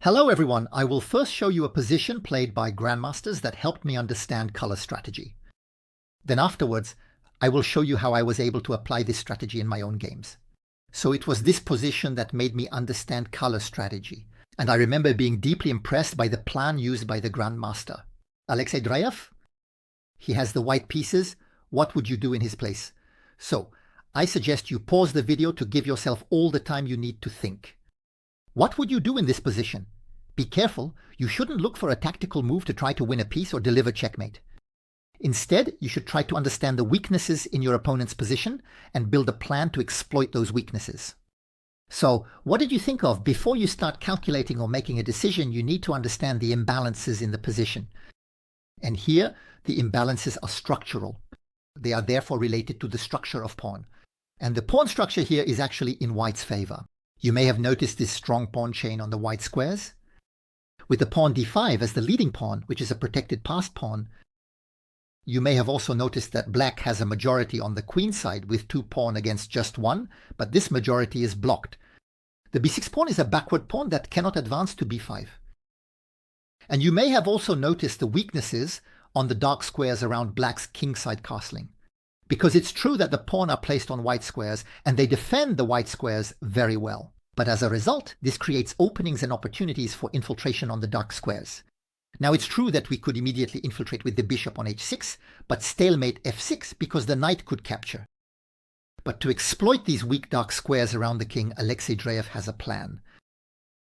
Hello everyone, I will first show you a position played by grandmasters that helped me understand color strategy. Then afterwards, I will show you how I was able to apply this strategy in my own games. So it was this position that made me understand color strategy, and I remember being deeply impressed by the plan used by the grandmaster. Alexei Dreyev? He has the white pieces. What would you do in his place? So, I suggest you pause the video to give yourself all the time you need to think. What would you do in this position? Be careful, you shouldn't look for a tactical move to try to win a piece or deliver checkmate. Instead, you should try to understand the weaknesses in your opponent's position and build a plan to exploit those weaknesses. So, what did you think of? Before you start calculating or making a decision, you need to understand the imbalances in the position. And here, the imbalances are structural. They are therefore related to the structure of pawn. And the pawn structure here is actually in white's favor. You may have noticed this strong pawn chain on the white squares. With the pawn d5 as the leading pawn, which is a protected passed pawn, you may have also noticed that black has a majority on the queen side with 2 pawns against just 1, but this majority is blocked. The b6 pawn is a backward pawn that cannot advance to b5. And you may have also noticed the weaknesses on the dark squares around black's kingside castling. Because it's true that the pawns are placed on white squares and they defend the white squares very well. But as a result, this creates openings and opportunities for infiltration on the dark squares. Now it's true that we could immediately infiltrate with the bishop on h6, but stalemate f6 because the knight could capture. But to exploit these weak dark squares around the king, Alexei Dreyev has a plan.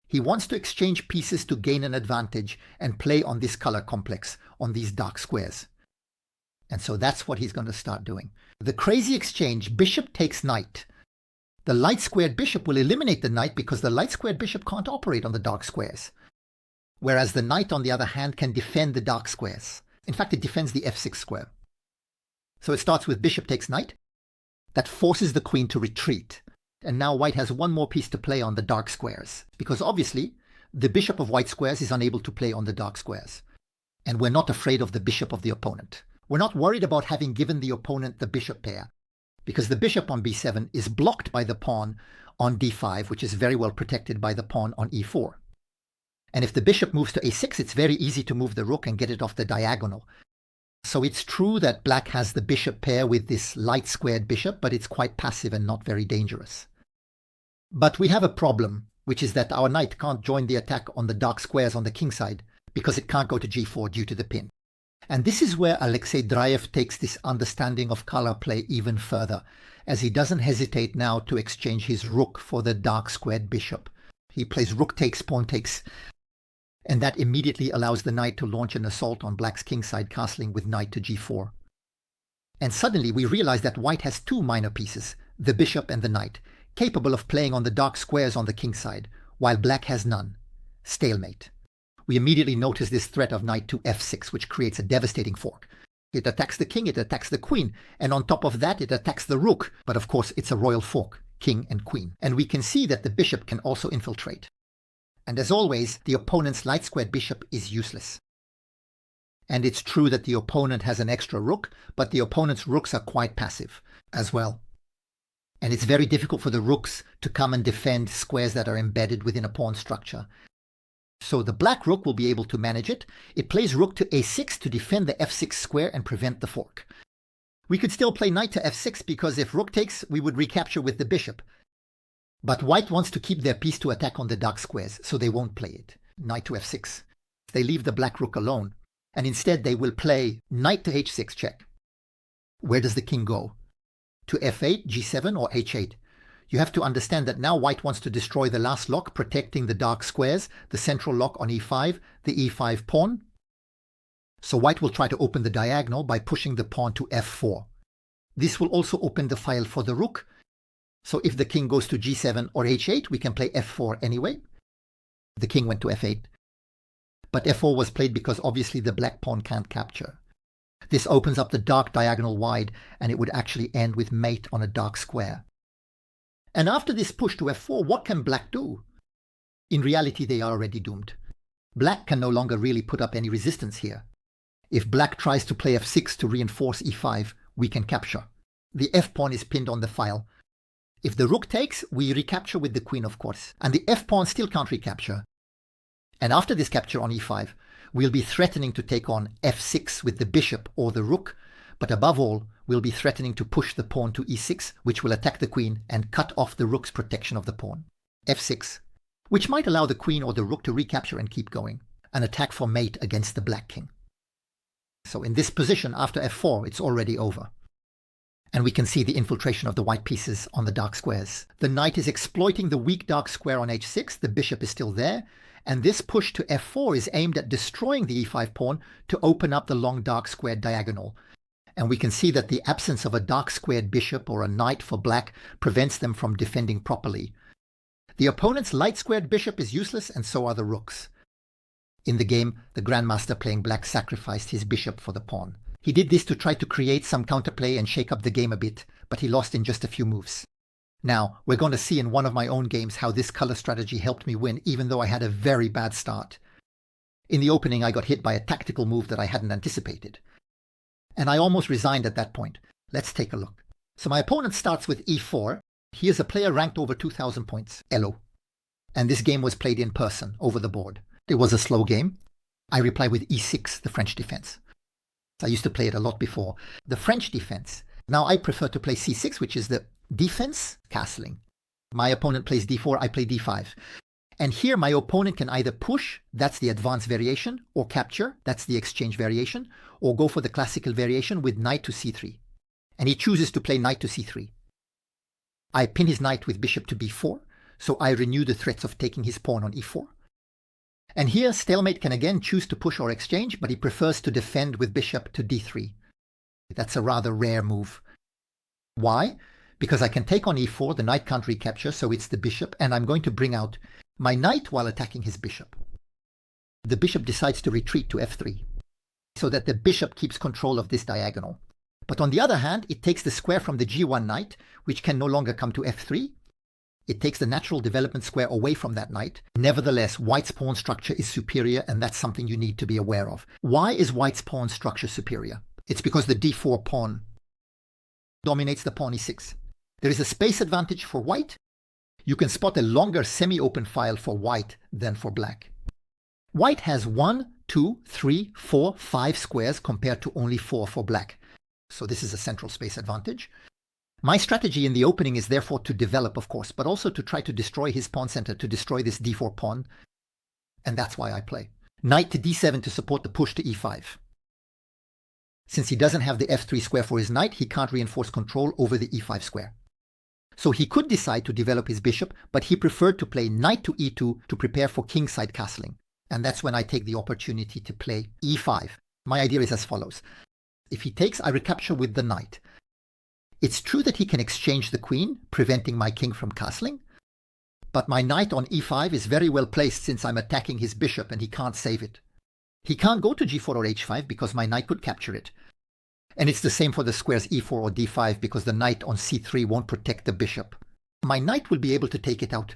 He wants to exchange pieces to gain an advantage and play on this color complex, on these dark squares. And so that's what he's going to start doing. The crazy exchange, bishop takes knight. The light squared bishop will eliminate the knight because the light squared bishop can't operate on the dark squares. Whereas the knight, on the other hand, can defend the dark squares. In fact, it defends the f6 square. So it starts with bishop takes knight. That forces the queen to retreat. And now white has one more piece to play on the dark squares. Because obviously, the bishop of white squares is unable to play on the dark squares. And we're not afraid of the bishop of the opponent. We're not worried about having given the opponent the bishop pair, because the bishop on b7 is blocked by the pawn on d5, which is very well protected by the pawn on e4. And if the bishop moves to a6, it's very easy to move the rook and get it off the diagonal. So it's true that black has the bishop pair with this light squared bishop, but it's quite passive and not very dangerous. But we have a problem, which is that our knight can't join the attack on the dark squares on the king side, because it can't go to g4 due to the pin. And this is where Alexei Dreyev takes this understanding of color play even further, as he doesn't hesitate now to exchange his rook for the dark squared bishop. He plays rook takes, pawn takes, and that immediately allows the knight to launch an assault on black's kingside castling with knight to g4. And suddenly we realize that white has 2 minor pieces, the bishop and the knight, capable of playing on the dark squares on the kingside, while black has none. Stalemate. We immediately notice this threat of knight to f6, which creates a devastating fork. It attacks the king, it attacks the queen, and on top of that it attacks the rook, but of course it's a royal fork, king and queen. And we can see that the bishop can also infiltrate. And as always, the opponent's light squared bishop is useless. And it's true that the opponent has an extra rook, but the opponent's rooks are quite passive as well. And it's very difficult for the rooks to come and defend squares that are embedded within a pawn structure. So the black rook will be able to manage it. It plays rook to a6 to defend the f6 square and prevent the fork. We could still play knight to f6 because if rook takes, we would recapture with the bishop. But white wants to keep their piece to attack on the dark squares, so they won't play it. Knight to f6. They leave the black rook alone, and instead they will play knight to h6 check. Where does the king go? To f8, g7, or h8? You have to understand that now white wants to destroy the last lock, protecting the dark squares, the central lock on e5, the e5 pawn. So white will try to open the diagonal by pushing the pawn to f4. This will also open the file for the rook. So if the king goes to g7 or h8, we can play f4 anyway. The king went to f8. But f4 was played because obviously the black pawn can't capture. This opens up the dark diagonal wide, and it would actually end with mate on a dark square. And after this push to f4, what can black do? In reality, they are already doomed. Black can no longer really put up any resistance here. If black tries to play f6 to reinforce e5, we can capture. The f-pawn is pinned on the file. If the rook takes, we recapture with the queen, of course. And the f-pawn still can't recapture. And after this capture on e5, we'll be threatening to take on f6 with the bishop or the rook, but above all, we'll be threatening to push the pawn to e6, which will attack the queen and cut off the rook's protection of the pawn. f6, which might allow the queen or the rook to recapture and keep going, an attack for mate against the black king. So in this position, after f4, it's already over. And we can see the infiltration of the white pieces on the dark squares. The knight is exploiting the weak dark square on h6, the bishop is still there, and this push to f4 is aimed at destroying the e5 pawn to open up the long dark squared diagonal. And we can see that the absence of a dark squared bishop or a knight for black prevents them from defending properly. The opponent's light squared bishop is useless, and so are the rooks. In the game, the grandmaster playing black sacrificed his bishop for the pawn. He did this to try to create some counterplay and shake up the game a bit, but he lost in just a few moves. Now, we're going to see in one of my own games how this color strategy helped me win, even though I had a very bad start. In the opening, I got hit by a tactical move that I hadn't anticipated. And I almost resigned at that point. Let's take a look. So my opponent starts with e4. He is a player ranked over 2,000 points, ELO. And this game was played in person, over the board. It was a slow game. I reply with e6, the French defense. I used to play it a lot before. The French defense. Now I prefer to play c6, which is the defense castling. My opponent plays d4, I play d5. And here my opponent can either push, that's the advanced variation, or capture, that's the exchange variation, or go for the classical variation with knight to c3. And he chooses to play knight to c3. I pin his knight with bishop to b4, so I renew the threats of taking his pawn on e4. And here stalemate can again choose to push or exchange, but he prefers to defend with bishop to d3. That's a rather rare move. Why? Because I can take on e4, the knight can't recapture, so it's the bishop, and I'm going to bring out my knight while attacking his bishop. The bishop decides to retreat to f3, so that the bishop keeps control of this diagonal. But on the other hand, it takes the square from the g1 knight, which can no longer come to f3. It takes the natural development square away from that knight. Nevertheless, white's pawn structure is superior, and that's something you need to be aware of. Why is white's pawn structure superior? It's because the d4 pawn dominates the pawn e6. There is a space advantage for white. You can spot a longer semi-open file for white than for black. White has 1, 2, 3, 4, 5 squares compared to only 4 for black. So this is a central space advantage. My strategy in the opening is therefore to develop, of course, but also to try to destroy his pawn center, to destroy this d4 pawn. And that's why I play. Knight to d7 to support the push to e5. Since he doesn't have the f3 square for his knight, he can't reinforce control over the e5 square. So he could decide to develop his bishop, but he preferred to play knight to e2 to prepare for kingside castling. And that's when I take the opportunity to play e5. My idea is as follows. If he takes, I recapture with the knight. It's true that he can exchange the queen, preventing my king from castling. But my knight on e5 is very well placed since I'm attacking his bishop and he can't save it. He can't go to g4 or h5 because my knight could capture it. And it's the same for the squares e4 or d5 because the knight on c3 won't protect the bishop. My knight will be able to take it out.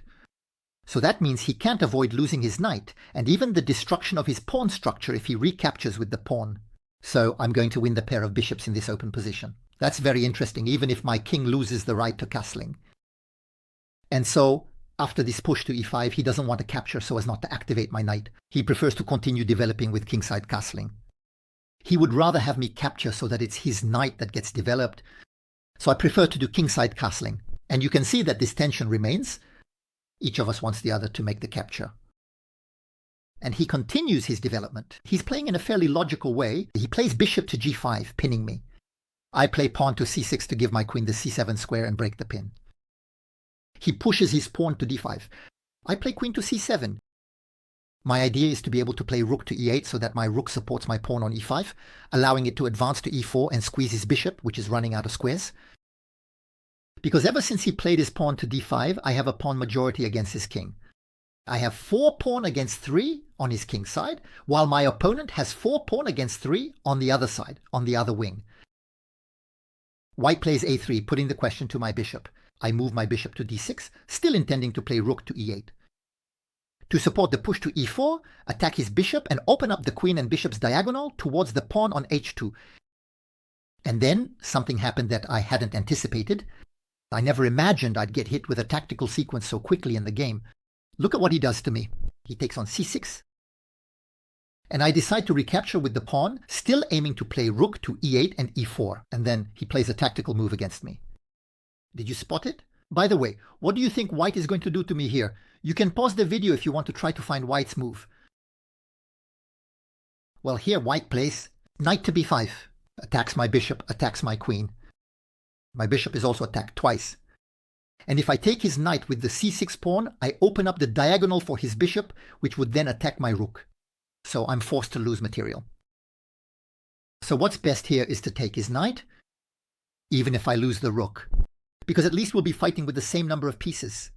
So that means he can't avoid losing his knight and even the destruction of his pawn structure if he recaptures with the pawn. So I'm going to win the pair of bishops in this open position. That's very interesting, even if my king loses the right to castling. And so, after this push to e5, he doesn't want to capture so as not to activate my knight. He prefers to continue developing with kingside castling. He would rather have me capture so that it's his knight that gets developed. So I prefer to do kingside castling. And you can see that this tension remains. Each of us wants the other to make the capture. And he continues his development. He's playing in a fairly logical way. He plays bishop to g5, pinning me. I play pawn to c6 to give my queen the c7 square and break the pin. He pushes his pawn to d5. I play queen to c7. My idea is to be able to play rook to e8 so that my rook supports my pawn on e5, allowing it to advance to e4 and squeeze his bishop, which is running out of squares. Because ever since he played his pawn to d5, I have a pawn majority against his king. I have 4 pawn against 3 on his king side, while my opponent has 4 pawn against 3 on the other side, on the other wing. White plays a3, putting the question to my bishop. I move my bishop to d6, still intending to play rook to e8. To support the push to e4, attack his bishop and open up the queen and bishop's diagonal towards the pawn on h2. And then something happened that I hadn't anticipated. I never imagined I'd get hit with a tactical sequence so quickly in the game. Look at what he does to me. He takes on c6, And I decide to recapture with the pawn, still aiming to play rook to e8 and e4, and then he plays a tactical move against me. Did you spot it? By the way, what do you think white is going to do to me here? You can pause the video if you want to try to find white's move. Well, here white plays knight to b5, attacks my bishop, attacks my queen. My bishop is also attacked twice. And if I take his knight with the c6 pawn, I open up the diagonal for his bishop, which would then attack my rook. So I'm forced to lose material. So what's best here is to take his knight, even if I lose the rook, because at least we'll be fighting with the same number of pieces.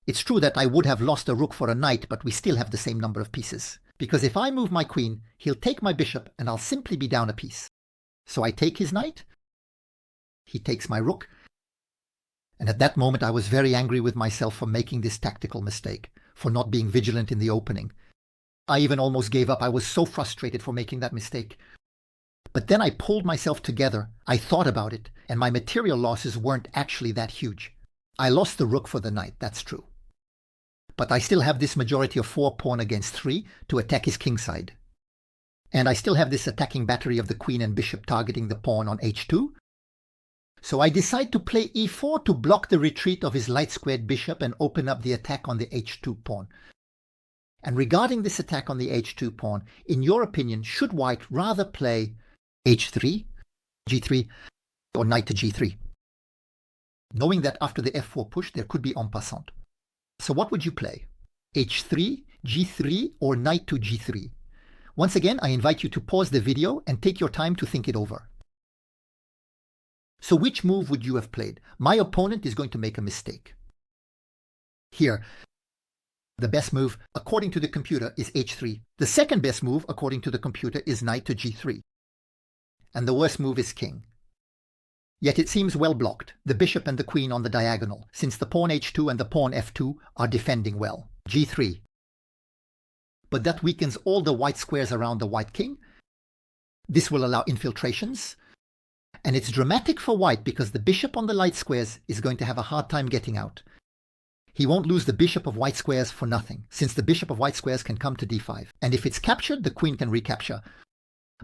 It's true that I would have lost a rook for a knight, but we still have the same number of pieces. Because if I move my queen, he'll take my bishop and I'll simply be down a piece. So I take his knight, he takes my rook, and at that moment I was very angry with myself for making this tactical mistake, for not being vigilant in the opening. I even almost gave up. I was so frustrated for making that mistake. But then I pulled myself together, I thought about it, and my material losses weren't actually that huge. I lost the rook for the knight, that's true. But I still have this majority of 4 pawn against 3 to attack his kingside. And I still have this attacking battery of the queen and bishop targeting the pawn on h2. So I decide to play e4 to block the retreat of his light-squared bishop and open up the attack on the h2 pawn. And regarding this attack on the h2 pawn, in your opinion, should white rather play h3, g3, or knight to g3? Knowing that after the f4 push there could be en passant. So what would you play? h3, g3, or knight to g3? Once again, I invite you to pause the video and take your time to think it over. So which move would you have played? My opponent is going to make a mistake. Here, the best move, according to the computer, is h3. The second best move, according to the computer, is knight to g3. And the worst move is king. Yet it seems well blocked, the bishop and the queen on the diagonal, since the pawn h2 and the pawn f2 are defending well. g3. But that weakens all the white squares around the white king. This will allow infiltrations. And it's dramatic for white because the bishop on the light squares is going to have a hard time getting out. He won't lose the bishop of white squares for nothing, since the bishop of white squares can come to d5. And if it's captured, the queen can recapture.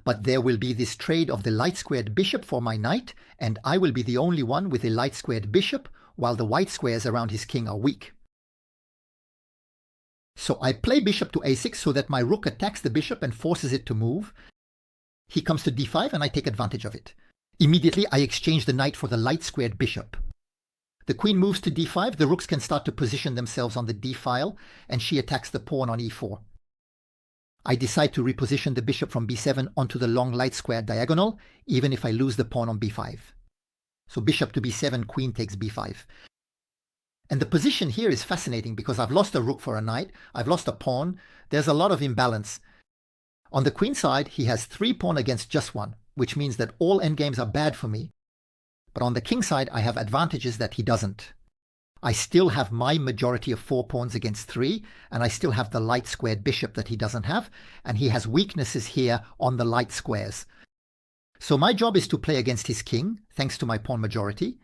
But there will be this trade of the light-squared bishop for my knight, and I will be the only one with a light-squared bishop, while the white squares around his king are weak. So I play bishop to a6 so that my rook attacks the bishop and forces it to move. He comes to d5 and I take advantage of it. Immediately I exchange the knight for the light-squared bishop. The queen moves to d5, the rooks can start to position themselves on the d file, and she attacks the pawn on e4. I decide to reposition the bishop from b7 onto the long light square diagonal, even if I lose the pawn on b5. So bishop to b7, queen takes b5. And the position here is fascinating because I've lost a rook for a knight, I've lost a pawn, there's a lot of imbalance. On the queen side, he has 3 pawns against just 1, which means that all endgames are bad for me. But on the king side, I have advantages that he doesn't. I still have my majority of 4 pawns against 3, and I still have the light squared bishop that he doesn't have, and he has weaknesses here on the light squares. So my job is to play against his king, thanks to my pawn majority,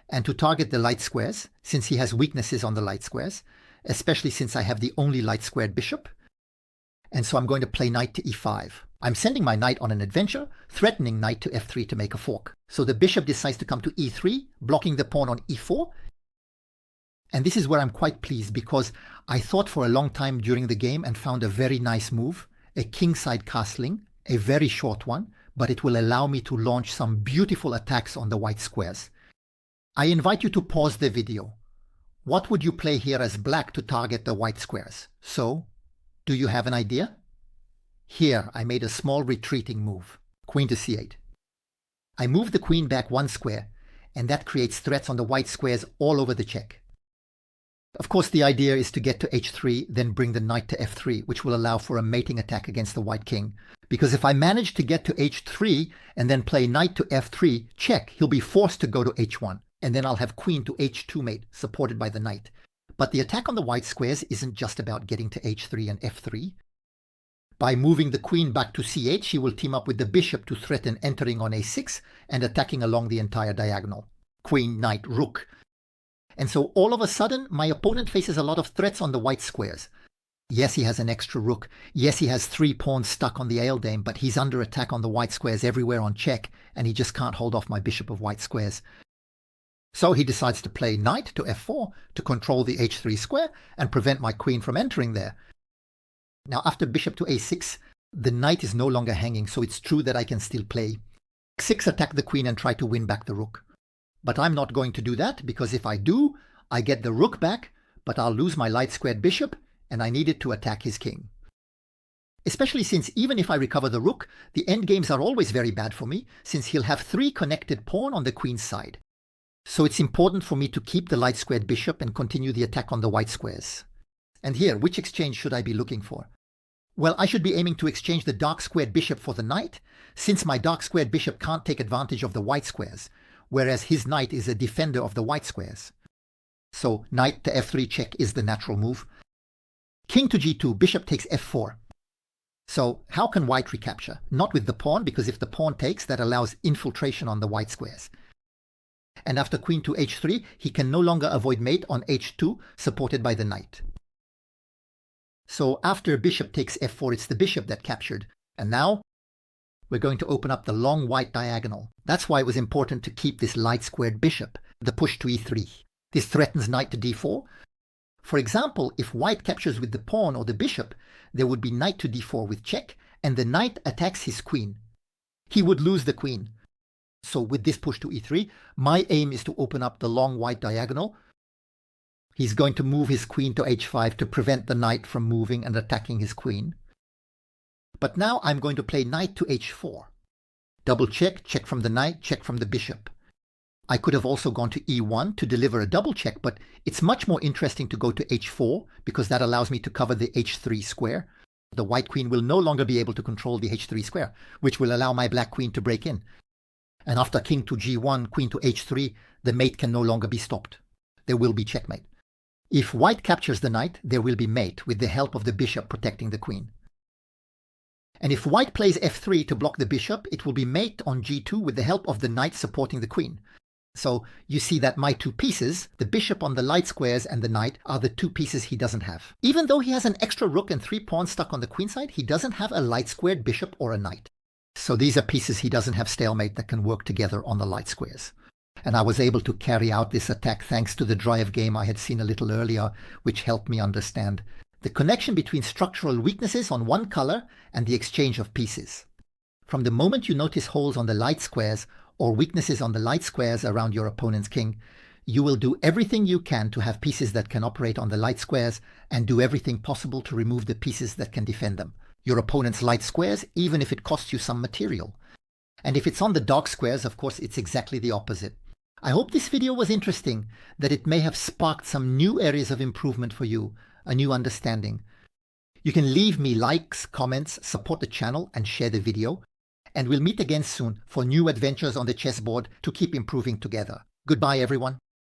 and to target the light squares, since he has weaknesses on the light squares, especially since I have the only light squared bishop. And so I'm going to play knight to e5. I'm sending my knight on an adventure, threatening knight to f3 to make a fork. So the bishop decides to come to e3, blocking the pawn on e4. And this is where I'm quite pleased because I thought for a long time during the game and found a very nice move, a kingside castling, a very short one, but it will allow me to launch some beautiful attacks on the white squares. I invite you to pause the video. What would you play here as black to target the white squares? So, do you have an idea? Here I made a small retreating move, queen to c8. I move the queen back 1 square, and that creates threats on the white squares all over the check. Of course, the idea is to get to h3, then bring the knight to f3, which will allow for a mating attack against the white king. Because if I manage to get to h3 and then play knight to f3, check, he'll be forced to go to h1, and then I'll have queen to h2 mate, supported by the knight. But the attack on the white squares isn't just about getting to h3 and f3. By moving the queen back to c8, she will team up with the bishop to threaten entering on a6 and attacking along the entire diagonal. Queen, knight, rook. And so all of a sudden, my opponent faces a lot of threats on the white squares. Yes, he has an extra rook. Yes, he has 3 pawns stuck on the ealdame, but he's under attack on the white squares everywhere on check, and he just can't hold off my bishop of white squares. So he decides to play knight to f4 to control the h3 square and prevent my queen from entering there. Now after bishop to a6, the knight is no longer hanging, so it's true that I can still play e6, attack the queen and try to win back the rook. But I'm not going to do that, because if I do, I get the rook back, but I'll lose my light squared bishop, and I need it to attack his king. Especially since even if I recover the rook, the endgames are always very bad for me, since he'll have 3 connected pawns on the queen's side. So it's important for me to keep the light squared bishop and continue the attack on the white squares. And here, which exchange should I be looking for? Well, I should be aiming to exchange the dark squared bishop for the knight, since my dark squared bishop can't take advantage of the white squares, whereas his knight is a defender of the white squares. So knight to f3 check is the natural move. King to g2, bishop takes f4. So how can white recapture? Not with the pawn, because if the pawn takes, that allows infiltration on the white squares. And after queen to h3, he can no longer avoid mate on h2, supported by the knight. So after bishop takes f4, it's the bishop that captured. And now we're going to open up the long white diagonal. That's why it was important to keep this light squared bishop, the push to e3. This threatens knight to d4. For example, if white captures with the pawn or the bishop, there would be knight to d4 with check, and the knight attacks his queen. He would lose the queen. So with this push to e3, my aim is to open up the long white diagonal. He's going to move his queen to h5 to prevent the knight from moving and attacking his queen. But now I'm going to play knight to h4. Double check, check from the knight, check from the bishop. I could have also gone to e1 to deliver a double check, but it's much more interesting to go to h4 because that allows me to cover the h3 square. The white queen will no longer be able to control the h3 square, which will allow my black queen to break in. And after king to g1, queen to h3, the mate can no longer be stopped. There will be checkmate. If white captures the knight, there will be mate with the help of the bishop protecting the queen. And if white plays f3 to block the bishop, it will be mate on g2 with the help of the knight supporting the queen. So you see that my 2 pieces, the bishop on the light squares and the knight, are the 2 pieces he doesn't have. Even though he has an extra rook and 3 pawns stuck on the queen side, he doesn't have a light squared bishop or a knight. So these are pieces he doesn't have stalemate that can work together on the light squares. And I was able to carry out this attack thanks to the drive game I had seen a little earlier, which helped me understand the connection between structural weaknesses on one color and the exchange of pieces. From the moment you notice holes on the light squares or weaknesses on the light squares around your opponent's king, you will do everything you can to have pieces that can operate on the light squares and do everything possible to remove the pieces that can defend them. Your opponent's light squares, even if it costs you some material. And if it's on the dark squares, of course, it's exactly the opposite. I hope this video was interesting, that it may have sparked some new areas of improvement for you, a new understanding. You can leave me likes, comments, support the channel, and share the video. And we'll meet again soon for new adventures on the chessboard to keep improving together. Goodbye, everyone.